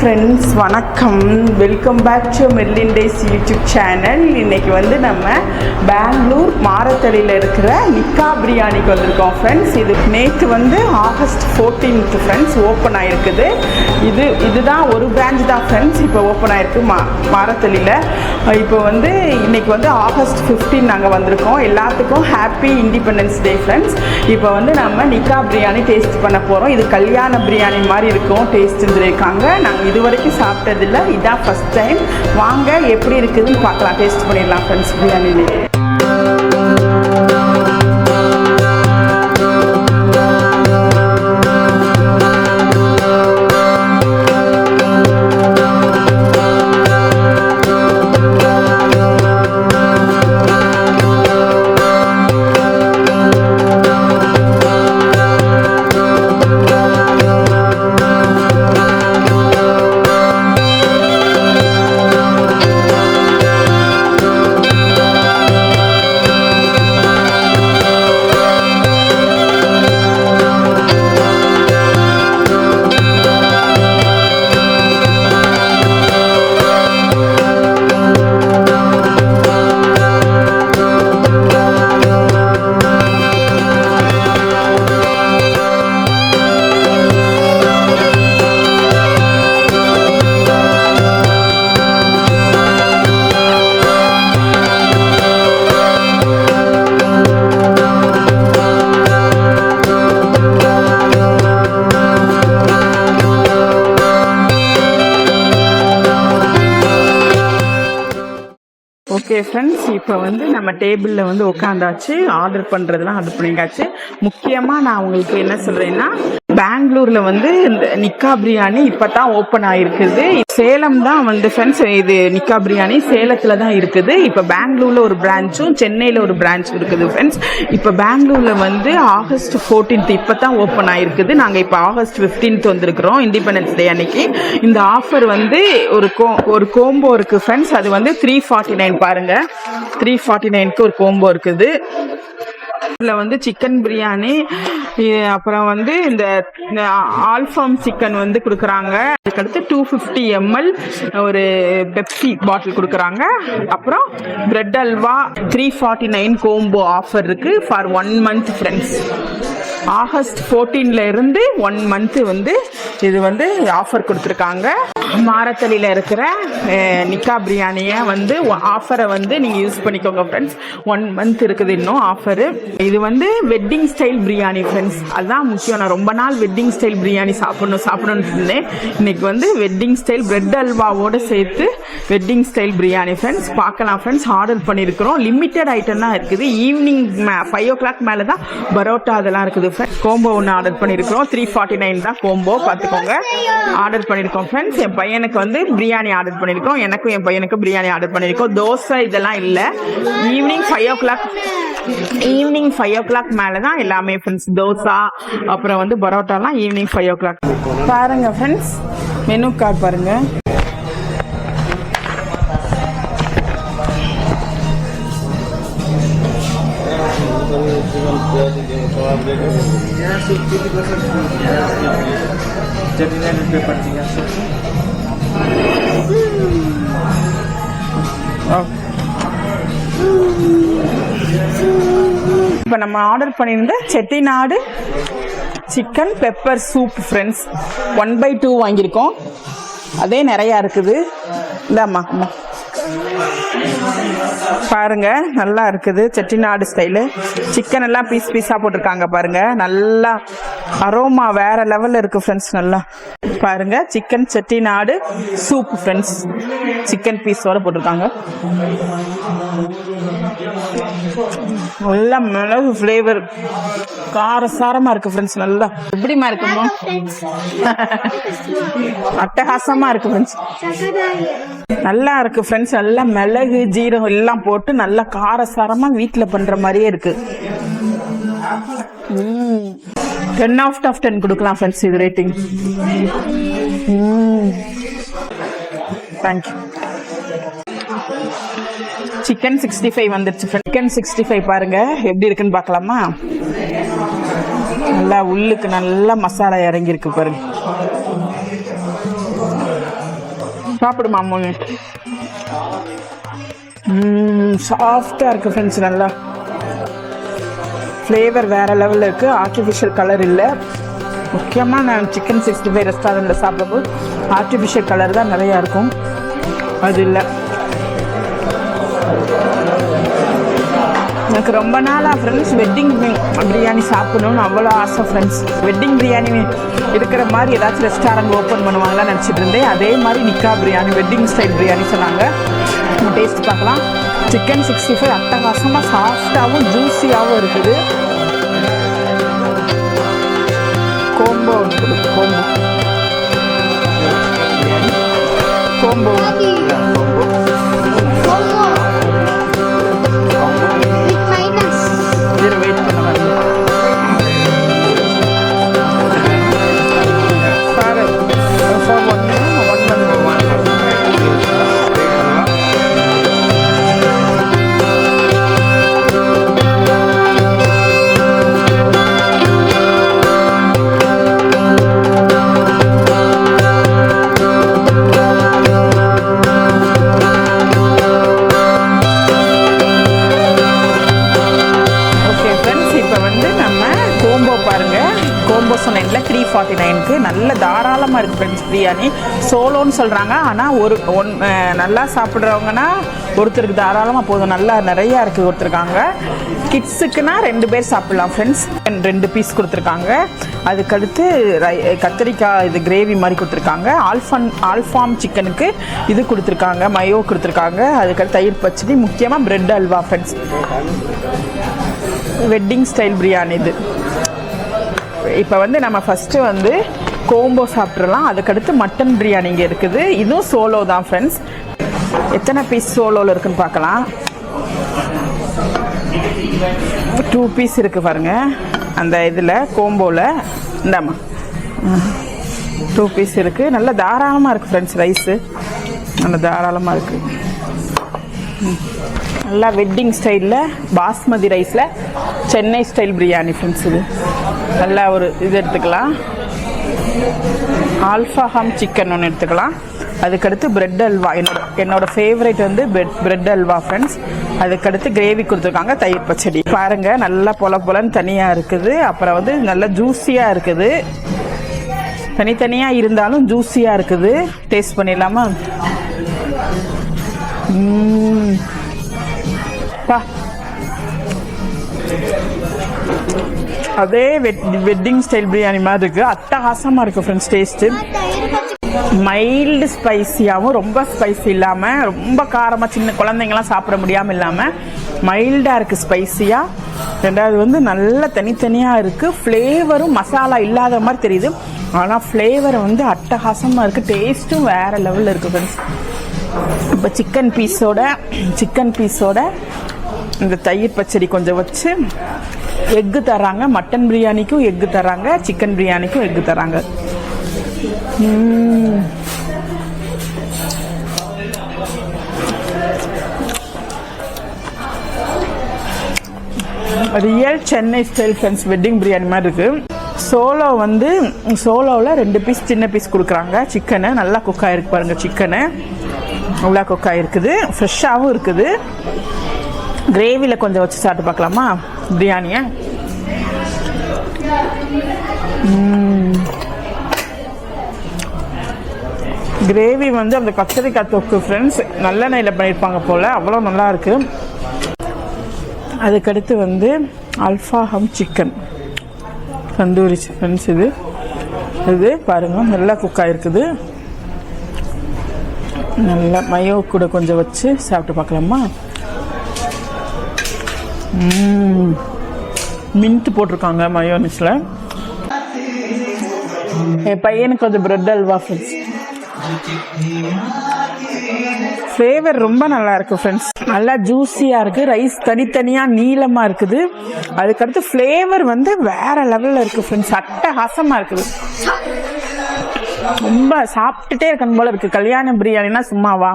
Friends வணக்கம், welcome back to Merlin days YouTube channel. இன்றைக்கி வந்து நம்ம பெங்களூர் மாரத்தடியில் இருக்கிற நிக்கா பிரியாணிக்கு வந்திருக்கோம் ஃப்ரெண்ட்ஸ். இது நேற்று வந்து ஆகஸ்ட் 14th ஃப்ரெண்ட்ஸ் ஓப்பன் ஆகிருக்குது. இதுதான் ஒரு பிரான்ச் தான் ஃப்ரெண்ட்ஸ் இப்போ ஓப்பன் ஆகிருக்கு மாரத்தடியில். இப்போ வந்து இன்றைக்கி வந்து ஆகஸ்ட் 15 நாங்கள் வந்திருக்கோம். எல்லாத்துக்கும் ஹாப்பி இண்டிபெண்டன்ஸ் டே ஃப்ரெண்ட்ஸ். இப்போ வந்து நம்ம நிக்கா பிரியாணி டேஸ்ட் பண்ண போகிறோம். இது கல்யாண பிரியாணி மாதிரி இருக்கும் டேஸ்ட்டுன்னு சொல்லியிருக்காங்க. நாங்கள் இது வரைக்கும் சாப்பிட்டதில்லை, இதான் ஃபஸ்ட் டைம். வாங்க எப்படி இருக்குதுன்னு பார்க்கலாம், டேஸ்ட் பண்ணிடலாம் ஃப்ரெண்ட்ஸ் பிரியாணிலே. ஓகே ஃப்ரெண்ட்ஸ், இப்போ வந்து நம்ம டேபிளில் வந்து உட்காந்தாச்சு. ஆர்டர் பண்ணுறதுலாம் ஆர்டர் பண்ணிக்காச்சு. முக்கியமாக நான் உங்களுக்கு என்ன சொல்கிறேன்னா, பெங்களூரில் வந்து இந்த நிக்கா பிரியாணி இப்போ தான் ஓப்பன் ஆகிருக்குது. சேலம் தான் வந்து ஃப்ரெண்ட்ஸ் இது நிக்கா பிரியாணி சேலத்தில் தான் இருக்குது. இப்போ பெங்களூரில் ஒரு பிரான்ச்சும் சென்னையில் ஒரு பிரான்ச்சும் இருக்குது ஃப்ரெண்ட்ஸ். இப்போ பெங்களூரில் வந்து ஆகஸ்ட் 14th இப்போ தான் ஓப்பன் ஆகிருக்குது. நாங்கள் இப்போ ஆகஸ்ட் 15th வந்திருக்கிறோம், இண்டிபெண்டன்ஸ் டே அன்னைக்கு. இந்த ஆஃபர் வந்து ஒரு கோம்போ இருக்குது ஃப்ரெண்ட்ஸ். அது வந்து 349 பாருங்க, 349க்கு ஒரு கோம்போ இருக்குது. இதில் வந்து சிக்கன் பிரியாணி, அப்புறம் வந்து இந்த ஆல்ஃபாம் சிக்கன் வந்து கொடுக்குறாங்க. அதுக்கடுத்து 250 ml ஒரு பெப்சி பாட்டில் கொடுக்குறாங்க. அப்புறம் பிரெட் அல்வா 349 கோம்போ ஆஃபர் இருக்கு ஃபார் 1 month ஃப்ரெண்ட்ஸ். ஆகஸ்ட் 14ல இருந்து 1 month வந்து இது வந்து ஆஃபர் கொடுத்துருக்காங்க. மாரத்தடியில் இருக்கிற நிக்கா பிரியாணியை வந்து ஆஃபரை வந்து நீங்கள் யூஸ் பண்ணிக்கோங்க ஃப்ரெண்ட்ஸ். 1 month இருக்குது இன்னும் ஆஃபரு. இது வந்து வெட்டிங் ஸ்டைல் பிரியாணி ஃப்ரெண்ட்ஸ், அதுதான் முக்கியம். நான் ரொம்ப நாள் வெட்டிங் ஸ்டைல் பிரியாணி சாப்பிடணும்னு இருந்தேன். இன்னைக்கு வந்து வெட்டிங் ஸ்டைல் பிரெட் அல்வாவோடு சேர்த்து வெட்டிங் ஸ்டைல் பிரியாணி ஃப்ரெண்ட்ஸ் பார்க்கலாம் ஃப்ரெண்ட்ஸ். ஆர்டர் பண்ணியிருக்கிறோம். லிமிட்டட் ஐட்டம் தான் இருக்குது. ஈவினிங் 5 o'clock மேலே தான் பரோட்டா அதெல்லாம் இருக்குது ஃப்ரெண்ட்ஸ். கோம்போ ஒன்று ஆர்டர் பண்ணியிருக்கிறோம். 349 தான் கோம்போ, பார்த்துக்கோங்க. ஆர்டர் பண்ணியிருக்கோம் ஃப்ரெண்ட்ஸ். என் பையனுக்கு வந்து பிரியாணி ஆர்டர் பண்ணியிருக்கோம். எனக்கும் என் பையனுக்கு பிரியாணி ஆர்டர் பண்ணியிருக்கோம். தோசை இதெல்லாம் இல்லை. ஈவினிங் 5 o'clock மேலே தான் எல்லாமே ஃப்ரெண்ட்ஸ். தோசை அப்புறம் வந்து பரோட்டாலாம் ஈவினிங் 5 o'clock. பாருங்க ஃப்ரெண்ட்ஸ், மெனு கார்டு பாருங்க. இப்போ நம்ம ஆர்டர் பண்ணியிருந்த Chettinad chicken pepper soup friends 1/2 வாங்கியிருக்கோம். அதே நிறையா இருக்குது. இந்தாம்மா பாருங்க, நல்லா இருக்குது. செட்டிநாடு ஸ்டைலு சிக்கன் எல்லாம் பீஸாக போட்டிருக்காங்க பாருங்க. நல்லா அரோமா வேற லெவலில் இருக்கு ஃப்ரெண்ட்ஸ். நல்லா பாருங்க, chicken Chettinad soup friends. Chicken பீஸோட போட்டிருக்காங்க. நல்லா மிளகு ஃப்ளேவர் காரசாரமா இருக்கு ஃப்ரெண்ட்ஸ். நல்லா எப்படிமா இருக்குமோ அட்டகாசமா இருக்கு ஃப்ரெண்ட்ஸ். நல்லா இருக்கு ஃப்ரெண்ட்ஸ். நல்லா மிளகு ஜீரகம் எல்லாம் போட்டு நல்லா காரசாரமா வீட்டுல பண்ற மாதிரியே இருக்கு. 10 out of 10 கொடுக்கலாம் ஃப்ரெண்ட்ஸ் இது ரேட்டிங். தேங்க்யூ. சிக்கன் 65 வந்துருச்சு. சிக்கன் 65 பாருங்க எப்படி இருக்குன்னு பார்க்கலாமா. நல்லா உள்ளுக்கு நல்லா மசாலா இறங்கி இருக்கு பாருங்க. சாப்பிடுமா அம்மா? சாஃப்டாக இருக்குது ஃப்ரெண்ட்ஸ். நல்லா ஃப்ளேவர் வேறு லெவலில் இருக்குது. ஆர்டிஃபிஷியல் கலர் இல்லை. முக்கியமாக நான் சிக்கன் 65 ரெஸ்டாரண்ட்டில் சாப்பிடும்போது ஆர்டிஃபிஷியல் கலர் தான் நிறையா இருக்கும், அது இல்லை. எனக்கு ரொம்ப நாளாக ஃப்ரெண்ட்ஸ் வெட்டிங் பிரியாணி சாப்பிடணும்னு அவ்வளோ ஆசை ஃப்ரெண்ட்ஸ். வெட்டிங் பிரியாணி இருக்கிற மாதிரி ஏதாச்சும் ரெஸ்டாரண்ட் ஓப்பன் பண்ணுவாங்களான்னு நினச்சிட்டு இருந்தேன். அதே மாதிரி நிக்கா பிரியாணி, வெட்டிங் ஸ்டைல் பிரியாணி சொன்னாங்க. நம்ம டேஸ்ட் பார்க்கலாம். சிக்கன் 65 அட்டகாசமாக சாஃப்டாகவும் ஜூஸியாகவும் இருக்குது. கோம்போ கோம்போ கோம்போ வெயிட் பண்ண கோம்போ சொன்னேன்ல 349க்கு நல்ல தாராளமாக இருக்குது ஃப்ரெண்ட்ஸ். பிரியாணி சோலோன்னு சொல்கிறாங்க, ஆனால் நல்லா சாப்பிட்றவங்கன்னா ஒருத்தருக்கு தாராளமாக போதும். நல்லா நிறையா இருக்குது கொடுத்துருக்காங்க. கிட்ஸுக்குன்னா 2 பேர் சாப்பிட்லாம் ஃப்ரெண்ட்ஸ். 2 பீஸ் கொடுத்துருக்காங்க. அதுக்கடுத்து கத்திரிக்காய் இது கிரேவி மாதிரி கொடுத்துருக்காங்க. ஆல்ஃபாம் சிக்கனுக்கு இது கொடுத்துருக்காங்க, மயோ கொடுத்துருக்காங்க. அதுக்கடுத்து தயிர் பச்சடி, முக்கியமாக bread halwa friends. Wedding style biryani இது. இப்போ வந்து நம்ம ஃபஸ்ட்டு வந்து கோம்போ சாப்பிட்றலாம். அதுக்கடுத்து மட்டன் பிரியாணி இங்கே இருக்குது. இதுவும் சோலோ தான் ஃப்ரெண்ட்ஸ். எத்தனை பீஸ் சோலோவில் இருக்குன்னு பார்க்கலாம். 2 பீஸ் இருக்குது பாருங்கள் அந்த இதில் கோம்போவில். இந்தாம்மா 2 பீஸ் இருக்குது. நல்லா தாராளமாக இருக்குது ஃப்ரெண்ட்ஸ். ரைஸு நல்லா தாராளமாக இருக்குது. நல்லா வெட்டிங் ஸ்டைலில் பாஸ்மதி ரைஸில் சென்னை ஸ்டைல் பிரியாணி ஃப்ரெண்ட்ஸ். இது நல்லா ஒரு இது எடுத்துக்கலாம். ஆல்ஃபாஹாம் சிக்கன் ஒன்று எடுத்துக்கலாம். அதுக்கடுத்து பிரெட் அல்வா, என்னோட ஃபேவரேட் வந்து பிரெட் அல்வா ஃப்ரெண்ட்ஸ். அதுக்கடுத்து கிரேவி கொடுத்துருக்காங்க, தயிர் பச்சடி. பாருங்கள் நல்லா பொலன்னு தனியாக இருக்குது. அப்புறம் வந்து நல்லா ஜூஸியாக இருக்குது. தனித்தனியாக இருந்தாலும் ஜூஸியாக இருக்குது. டேஸ்ட் பண்ணிடலாமா? அதே வெட்டிங் ஸ்டைல் பிரியாணி மாதிரி இருக்குது. அட்டகாசமாக இருக்குது ஃப்ரெண்ட்ஸ் டேஸ்ட்டு. மைல்டு ஸ்பைஸியாகவும் ரொம்ப ஸ்பைசி இல்லாமல், ரொம்ப காரமாக சின்ன குழந்தைங்களாம் சாப்பிட முடியாமல் இல்லாமல் மைல்டாக இருக்குது ஸ்பைஸியாக. ரெண்டாவது வந்து நல்ல தனித்தனியாக இருக்குது. ஃப்ளேவரும் மசாலா இல்லாத மாதிரி தெரியுது, ஆனால் ஃப்ளேவர் வந்து அட்டகாசமாக இருக்குது. டேஸ்ட்டும் வேறு லெவலில் இருக்குது ஃப்ரெண்ட்ஸ். இப்போ சிக்கன் பீஸோட இந்த தயிர் பச்சடி கொஞ்சம் வச்சு எக்கு தராங்க. மட்டன் பிரியாணிக்கும் எக்கு தராங்க, சிக்கன் பிரியாணிக்கும் எக்கு தராங்க. Real Chennai style friends. Wedding biryani மாதிரி இருக்குது. சோலோவில் 2 பீஸ் சின்ன பீஸ் கொடுக்குறாங்க. சிக்கனு நல்லா குக் ஆகிருக்கு பாருங்கள். சிக்கனு நல்லா குக் ஆகிருக்குது, ஃப்ரெஷ்ஷாகவும் இருக்குது. கிரேவியில் கொஞ்சம் வச்சு சாப்பிட்டு பார்க்கலாமா பிரியாணியை? கிரேவி வந்து அந்த கத்திரிக்காய் தொக்கு ஃப்ரெண்ட்ஸ் நல்லெண்ணெயில் பண்ணியிருப்பாங்க போல், அவ்வளோ நல்லா இருக்குது. அதுக்கடுத்து வந்து அல்ஃபாஹம் சிக்கன் தந்தூரி ஃப்ரெண்ட்ஸ். இது பாருங்கள் நல்லா குக் ஆகிருக்குது. நல்லா மயோ கூட கொஞ்சம் வச்சு சாப்பிட்டு பார்க்கலாமா? மின்ட் போட்டிருக்காங்க மயோனிஸில். என் பையனுக்கு கொஞ்சம் பிரெட் அல்வா ஃப்ரெண்ட்ஸ். ஃப்ளேவர் ரொம்ப நல்லா இருக்குது ஃப்ரெண்ட்ஸ். நல்லா ஜூஸியாக இருக்குது. ரைஸ் தனித்தனியாக நீளமாக இருக்குது. அதுக்கடுத்து ஃப்ளேவர் வந்து வேறு லெவலில் இருக்குது ஃப்ரெண்ட்ஸ். அட்டகாசமாக இருக்குது. ரொம்ப சாப்பிட்டுட்டே இருக்கணும் போல இருக்குது. கல்யாண பிரியாணினா சும்மாவா?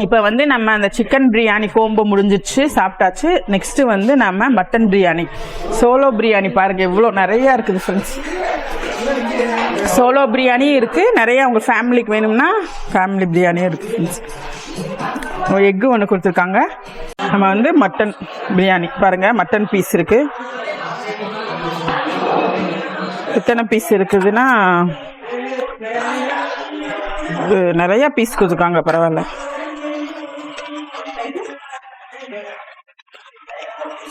இப்போ வந்து நம்ம அந்த சிக்கன் பிரியாணி கோம்போ முடிஞ்சிச்சு, சாப்பிட்டாச்சு. நெக்ஸ்ட்டு வந்து நம்ம மட்டன் பிரியாணி, சோலோ பிரியாணி பாருங்கள் எவ்வளோ நிறையா இருக்குது ஃப்ரெண்ட்ஸ். சோலோ பிரியாணி இருக்குது, நிறைய உங்கள் ஃபேமிலிக்கு வேணும்னா ஃபேமிலி பிரியாணியும் இருக்குது. ஒரு எக்கு ஒன்று கொடுத்துருக்காங்க. நம்ம வந்து மட்டன் பிரியாணி பாருங்கள், மட்டன் பீஸ் இருக்குது. எத்தனை பீஸ் இருக்குதுன்னா நிறைய பீஸ் கொடுத்துருக்காங்க, பரவாயில்ல.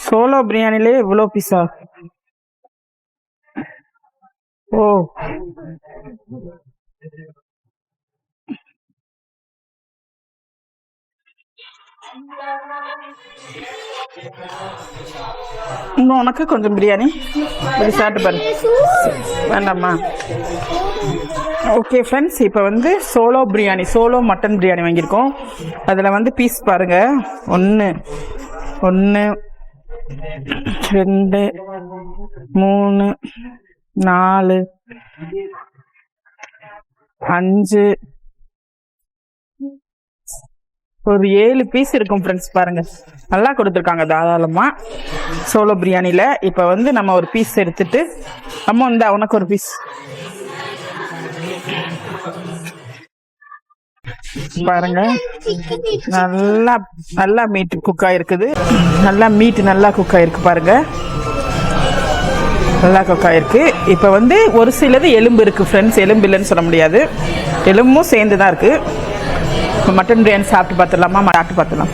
சோலோ பிரியாணிலே இவ்வளோ பீஸா? ஓ, இன்னும் உனக்கு கொஞ்சம் பிரியாணி சாப்பிட்டு பாரு. வேண்டாமா? ஓகே ஃப்ரெண்ட்ஸ், இப்போ வந்து solo biryani, solo mutton biryani வாங்கியிருக்கோம். அதில் வந்து பீஸ் பாருங்க, 1 2 3 4 5 ஒரு 7 பீஸ் இருக்கும் ஃப்ரெண்ட்ஸ். பாருங்க, நல்லா கொடுத்துருக்காங்க தாராளமா சோலோ பிரியாணியில். இப்போ வந்து நம்ம ஒரு பீஸ் எடுத்துட்டு, அம்மா இந்தா உனக்கு ஒரு பீஸ். பாருங்க, நல்லா நல்லா மீட் குக் ஆயிருக்குது. நல்லா மீட் நல்லா குக் ஆயிருக்கு பாருங்க, நல்லா குக் ஆயிருக்கு. இப்போ வந்து ஒரு சிலது எலும்பு இருக்கு ஃப்ரெண்ட்ஸ், எலும்பு இல்லைன்னு சொல்ல முடியாது, எலும்பும் சேர்ந்து தான் இருக்கு. மட்டன் பிரியாணி சாப்பிட்டு பார்த்துடலாமா? சாப்பிட்டு பார்த்துடலாம்.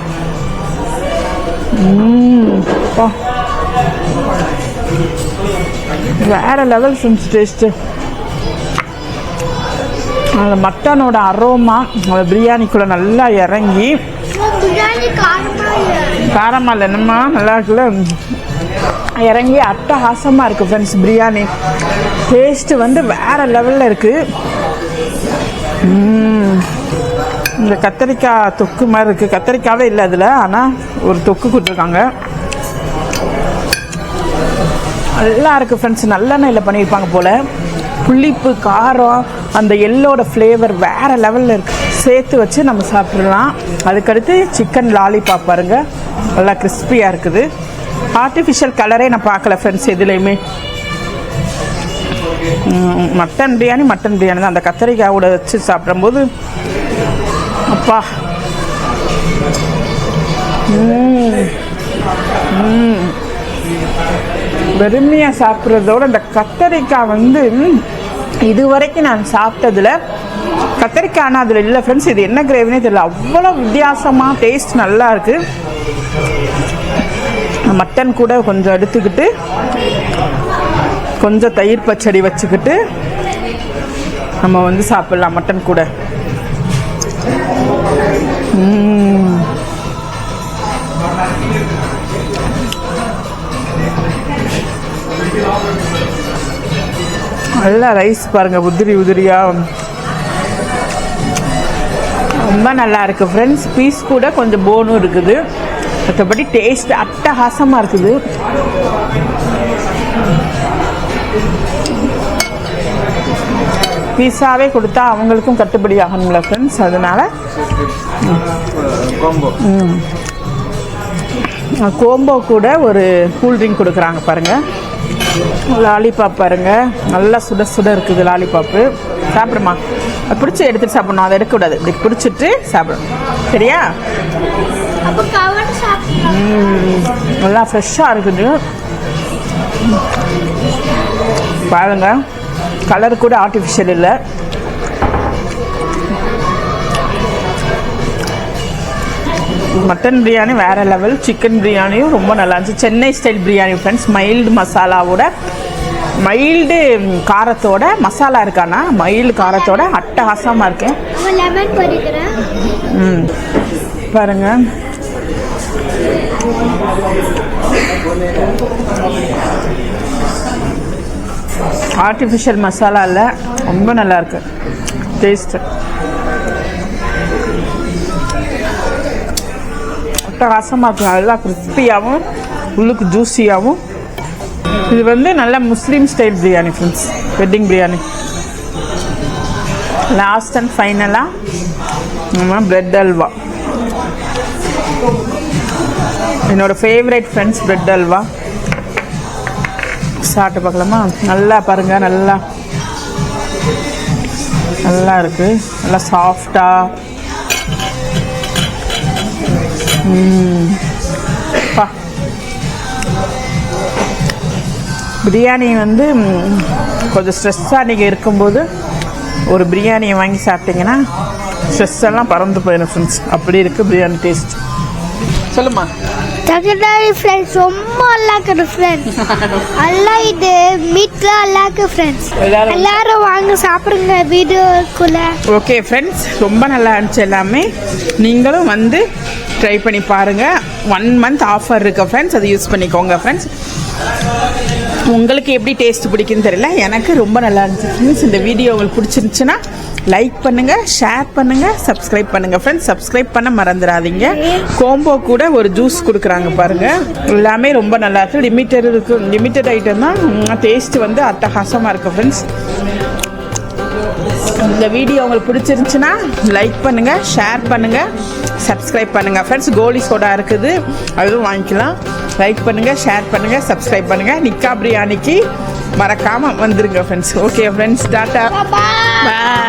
வேற லெவல் ஃப்ரெண்ட்ஸ் டேஸ்ட்டு. அந்த மட்டனோட அரோமா அந்த பிரியாணிக்குள்ள நல்லா இறங்கி, காரமா இல்லை என்னம்மா, நல்லா இருக்குல்ல, இறங்கி அட்டகாசமாக இருக்குது ஃப்ரெண்ட்ஸ். பிரியாணி டேஸ்ட்டு வந்து வேற லெவலில் இருக்குது. இந்த கத்திரிக்காய் தொக்கு மாதிரி இருக்குது, கத்திரிக்காவே இல்லை அதில், ஆனால் ஒரு தொக்கு கொடுத்துருக்காங்க. நல்லா இருக்குது ஃப்ரெண்ட்ஸ். நல்லெண்ணெயில் பண்ணியிருப்பாங்க போல். புளிப்பு காரம் அந்த எள்ளோட ஃப்ளேவர் வேறு லெவலில் இருக்குது. சேர்த்து வச்சு நம்ம சாப்பிட்றலாம். அதுக்கடுத்து சிக்கன் லாலிபாப் பாருங்கள், நல்லா கிறிஸ்பியாக இருக்குது. ஆர்டிஃபிஷியல் கலரே நான் பார்க்கல ஃப்ரெண்ட்ஸ் எதுலேயுமே. மட்டன் பிரியாணி மட்டன் பிரியாணி தான். அந்த கத்திரிக்காயோட வச்சு சாப்பிடும்போது அப்பா, வெறுமையாக சாப்பிட்றதோட இந்த கத்தரிக்காய் வந்து இது வரைக்கும் நான் சாப்பிட்டதில் கத்தரிக்காய் ஆனால் அதில் இல்லை ஃப்ரெண்ட்ஸ். இது என்ன கிரேவினே தெரியல, அவ்வளோ வித்தியாசமாக டேஸ்ட் நல்லா இருக்குது. மட்டன் கூட கொஞ்சம் எடுத்துக்கிட்டு கொஞ்சம் தயிர் பச்சடி வச்சுக்கிட்டு நம்ம வந்து சாப்பிட்லாம் மட்டன் கூட. நல்லா ரைஸ் பாருங்க, உதிரி உதிரியா ரொம்ப நல்லா இருக்கு ஃப்ரெண்ட்ஸ். பீஸ் கூட கொஞ்சம் போனும் இருக்குது, மற்றபடி டேஸ்ட் அட்டகாசமாக இருக்குது. பீஸாவே கொடுத்தா அவங்களுக்கும் கட்டுப்படி ஆகணும்ல ஃப்ரெண்ட்ஸ், அதனால கோம்போ கூட ஒரு கூல்ட்ரிங்க் கொடுக்குறாங்க பாருங்க. லாலிபாப் பாருங்க, நல்லா சுட சுட இருக்குது லாலிபாப்பு. சாப்பிடுமா, பிடிச்சி எடுத்துட்டு சாப்பிடணும், அதை எடுக்கக்கூடாது, இப்படி பிடிச்சிட்டு சாப்பிடணும், சரியா? நல்லா ஃப்ரெஷ்ஷாக இருக்குது பாருங்க. கலர் கூட ஆர்டிஃபிஷியல் இல்லை. மட்டன் பிரியாணி வேறு லெவல். சிக்கன் பிரியாணியும் ரொம்ப நல்லா இருந்துச்சு. Chennai style biryani friends. Mild மசாலாவோட, மைல்டு காரத்தோட, மசாலா இருக்கானா மைல்டு காரத்தோட அட்டகாசமாக இருக்கு. பாருங்க, ஆர்டிஃபிஷியல் மசாலா இல்லை, ரொம்ப நல்லா இருக்கு டேஸ்ட்டு. அட்டகாசமாக இருக்கும், நல்லா கிறிஸ்பியாகவும் உள்ளுக்கு ஜூஸியாகவும். இது வந்து நல்ல Muslim style biryani friends, wedding biryani. Last and ஃபைனலாக நம்ம பிரெட் அல்வா, என்னோட ஃபேவரட் ஃப்ரெண்ட்ஸ் பிரெட் அல்வா. சாப்பிட்டு பார்க்கலாமா? நல்லா பாருங்க, நல்லா நல்லா இருக்குது, நல்லா சாஃப்டாக. பிரியாணி வந்து கொஞ்சம் ஸ்ட்ரெஸ்ஸாக நீங்கள் இருக்கும்போது ஒரு பிரியாணியை வாங்கி சாப்பிட்டீங்கன்னா ஸ்ட்ரெஸ் எல்லாம் பறந்து போயிடும் ஃப்ரெண்ட்ஸ். அப்படி இருக்குது பிரியாணி டேஸ்ட். சொல்லுமா. தகடாரி ஃப்ரெண்ட்ஸ் ரொம்ப நல்லா இருக்குது ஃப்ரெண்ட்ஸ். நல்லா இது மீட்லாம் நல்லா இருக்குது ஃப்ரெண்ட்ஸ். எல்லாரும் வாங்க சாப்பிடுங்க வீடியோக்குள்ள. ஓகே ஃப்ரெண்ட்ஸ், ரொம்ப நல்லா இருந்துச்சு எல்லாமே. நீங்களும் வந்து ட்ரை பண்ணி பாருங்கள். 1 month ஆஃபர் இருக்கு ஃப்ரெண்ட்ஸ், அதை யூஸ் பண்ணிக்கோங்க ஃப்ரெண்ட்ஸ். உங்களுக்கு எப்படி டேஸ்ட் பிடிக்குன்னு தெரியல, எனக்கு ரொம்ப நல்லா இருந்துச்சு ஃப்ரெண்ட்ஸ். இந்த வீடியோ உங்களுக்கு பிடிச்சிருந்துச்சுன்னா லைக் பண்ணுங்கள், ஷேர் பண்ணுங்கள், சப்ஸ்கிரைப் பண்ணுங்கள் ஃப்ரெண்ட்ஸ். சப்ஸ்கிரைப் பண்ண மறந்துடாதீங்க. கோம்போ கூட ஒரு ஜூஸ் கொடுக்குறாங்க பாருங்கள், எல்லாமே ரொம்ப நல்லா இருக்குது. லிமிட்டட் ஐட்டம் தான், டேஸ்ட் வந்து அட்டகாசமாக இருக்குது ஃப்ரெண்ட்ஸ். இந்த வீடியோ உங்களுக்கு பிடிச்சிருந்துச்சுன்னா லைக் பண்ணுங்கள், ஷேர் பண்ணுங்கள், சப்ஸ்கிரைப் பண்ணுங்கள் ஃப்ரெண்ட்ஸ். கோலி சோடா இருக்குது, அதுவும் வாங்கிக்கலாம். லைக் பண்ணுங்கள், ஷேர் பண்ணுங்கள், சப்ஸ்கிரைப் பண்ணுங்கள். நிக்கா பிரியாணிக்கு மறக்காமல் வந்துருங்க ஃப்ரெண்ட்ஸ். ஓகே ஃப்ரெண்ட்ஸ், டாட்டா, பாய்.